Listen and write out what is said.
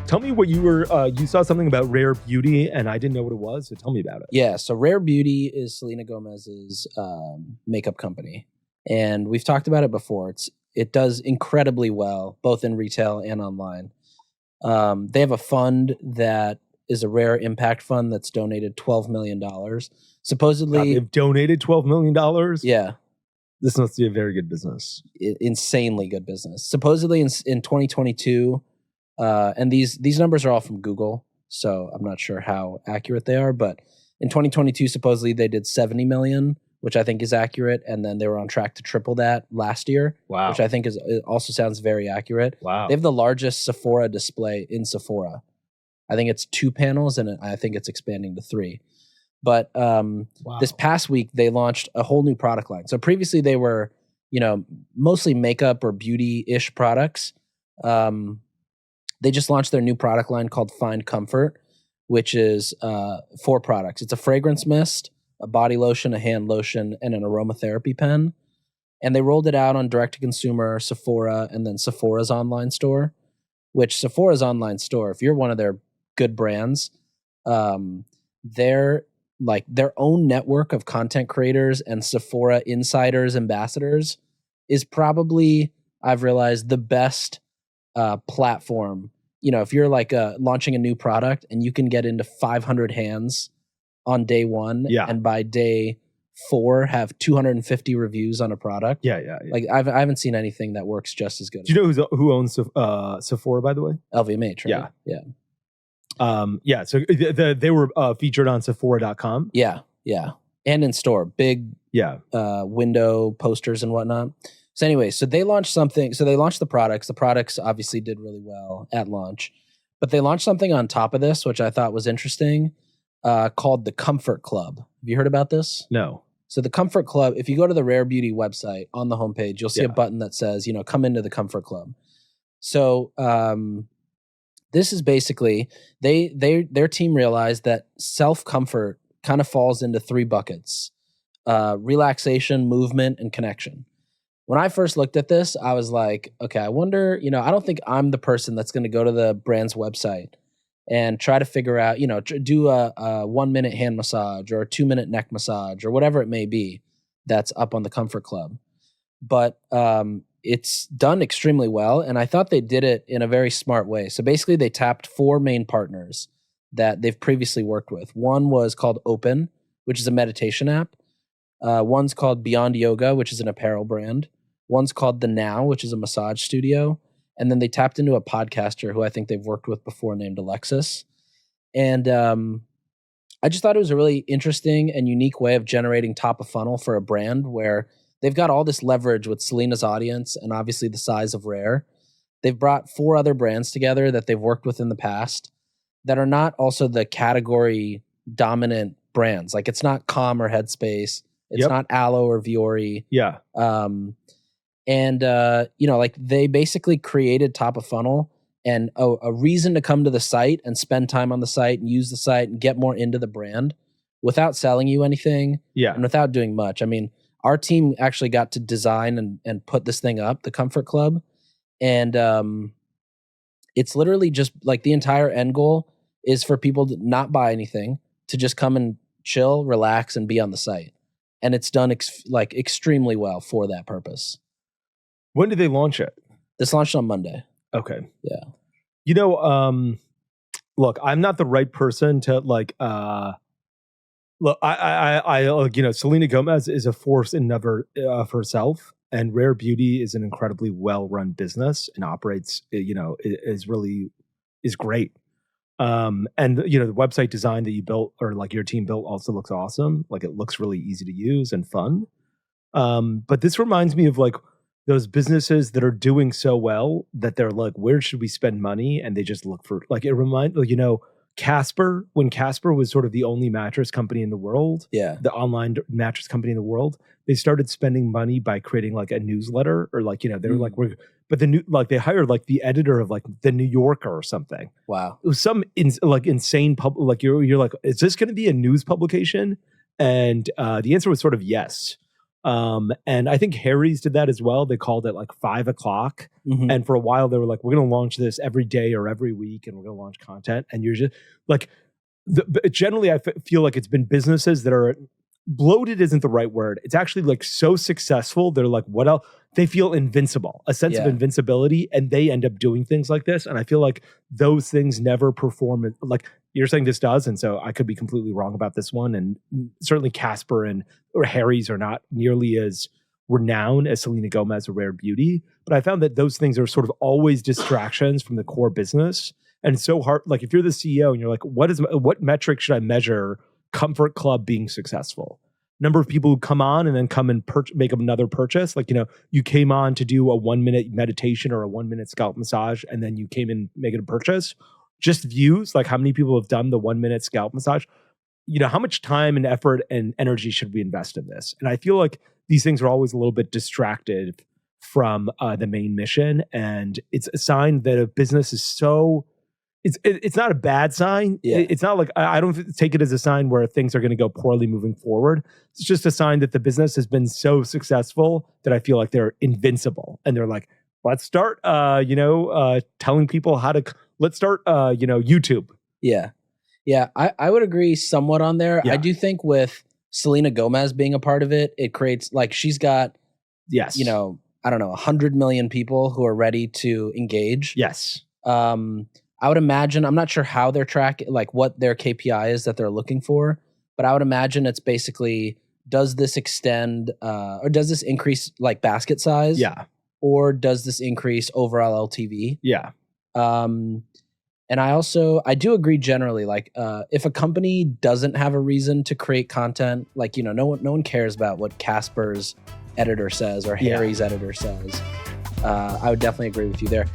Tell me what you saw something about Rare Beauty, and I didn't know what it was, so tell me about it. Yeah, so Rare Beauty is Selena Gomez's makeup company, and we've talked about it before. It does incredibly well, both in retail and online. They have a fund that is a rare impact fund that's donated $12 million. Supposedly, God, they've donated $12 million? Yeah. This must be a very good business. Insanely good business. Supposedly in 2022, and these numbers are all from Google, so I'm not sure how accurate they are, but in 2022, supposedly they did 70 million, which I think is accurate, and then they were on track to triple that last year, Wow. which I think it also sounds very accurate. Wow. They have the largest Sephora display in Sephora. I think it's 2 panels, and I think it's expanding to 3. But this past week, they launched a whole new product line. So previously they were, mostly makeup or beauty-ish products. They just launched their new product line called Find Comfort, which is 4 products. It's a fragrance mist, a body lotion, a hand lotion, and an aromatherapy pen. And they rolled it out on direct-to-consumer, Sephora, and then Sephora's online store, which Sephora's online store, if you're one of their good brands, they're like their own network of content creators and Sephora insiders, ambassadors is probably, I've realized, the best platform. If you're like launching a new product and you can get into 500 hands on day 1, and by day 4 have 250 reviews on a product. Yeah. Like I haven't seen anything that works just as good. Do you know who owns Sephora, by the way? LVMH, right? Yeah. So they were featured on Sephora.com. Yeah. And in store, big window posters and whatnot. So anyway, so they launched something. So they launched the products. The products obviously did really well at launch, but they launched something on top of this, which I thought was interesting, called the Comfort Club. Have you heard about this? No. So the Comfort Club, if you go to the Rare Beauty website on the homepage, you'll see a button that says, come into the Comfort Club. So this is basically their team realized that self-comfort kind of falls into 3 buckets: relaxation, movement, and connection. When I first looked at this, I was like, okay, I wonder, I don't think I'm the person that's going to go to the brand's website and try to figure out, do a 1-minute hand massage or a 2-minute neck massage or whatever it may be that's up on the Comfort Club. But it's done extremely well, and I thought they did it in a very smart way. So basically, they tapped 4 main partners that they've previously worked with. One was called Open, which is a meditation app. One's called Beyond Yoga, which is an apparel brand. One's called The Now, which is a massage studio. And then they tapped into a podcaster who I think they've worked with before named Alexis. And I just thought it was a really interesting and unique way of generating top of funnel for a brand where they've got all this leverage with Selena's audience and obviously the size of Rare. They've brought 4 other brands together that they've worked with in the past that are not also the category dominant brands. Like it's not Calm or Headspace. It's not Aloe or Viore. Yeah. Like they basically created top of funnel and a reason to come to the site and spend time on the site and use the site and get more into the brand without selling you anything and without doing much. I mean, our team actually got to design and put this thing up, the Comfort Club. And it's literally just like the entire end goal is for people to not buy anything, to just come and chill, relax, and be on the site. And it's done extremely well for that purpose. When did they launch it? This launched on Monday. Okay. Yeah. Look, I'm not the right person to look, Selena Gomez is a force in of herself, and Rare Beauty is an incredibly well-run business and operates, is great. And the website design that you built or like your team built also looks awesome. Like it looks really easy to use and fun. But this reminds me of like those businesses that are doing so well that they're like, where should we spend money? And they just look for like, it reminds, Casper, when Casper was sort of the only mattress company in the world, the online mattress company in the world, they started spending money by creating like a newsletter or like, they were like, they hired like the editor of like the New Yorker or something. Wow. It was some insane like you're like, is this going to be a news publication? And the answer was sort of yes. And I think Harry's did that as well. They called it like 5 o'clock. Mhm. And for a while they were like, we're going to launch this every day or every week, and we're going to launch content. And you're just like, generally I feel like it's been businesses that are bloated isn't the right word. It's actually like so successful. They're like, what else? They feel invincible, a sense of invincibility, and they end up doing things like this. And I feel like those things never perform. Like you're saying this does. And so I could be completely wrong about this one. And certainly Casper or Harry's are not nearly as renowned as Selena Gomez or Rare Beauty. But I found that those things are sort of always distractions from the core business. And it's so hard. Like if you're the CEO and you're like, what metric should I measure Comfort Club being successful? Number of people who come on and then come and make another purchase. Like, you came on to do a 1-minute meditation or a 1-minute scalp massage, and then you came and make it a purchase. Just views, like how many people have done the 1-minute scalp massage? How much time and effort and energy should we invest in this? And I feel like these things are always a little bit distracted from the main mission. And it's a sign that a business is so... It's not a bad sign. Yeah. It's not like, I don't take it as a sign where things are going to go poorly moving forward. It's just a sign that the business has been so successful that I feel like they're invincible. And they're like, let's start, telling people let's start, YouTube. Yeah. Yeah. I would agree somewhat on there. Yeah. I do think with Selena Gomez being a part of it, it creates like, she's got, yes, I don't know, 100 million people who are ready to engage. Yes. I would imagine, I'm not sure how they're tracking, like what their KPI is that they're looking for, but I would imagine it's basically, does this extend or does this increase like basket size? Yeah. Or does this increase overall LTV? Yeah. And I do agree generally, like if a company doesn't have a reason to create content, like, no one cares about what Casper's editor says or Harry's editor says. I would definitely agree with you there.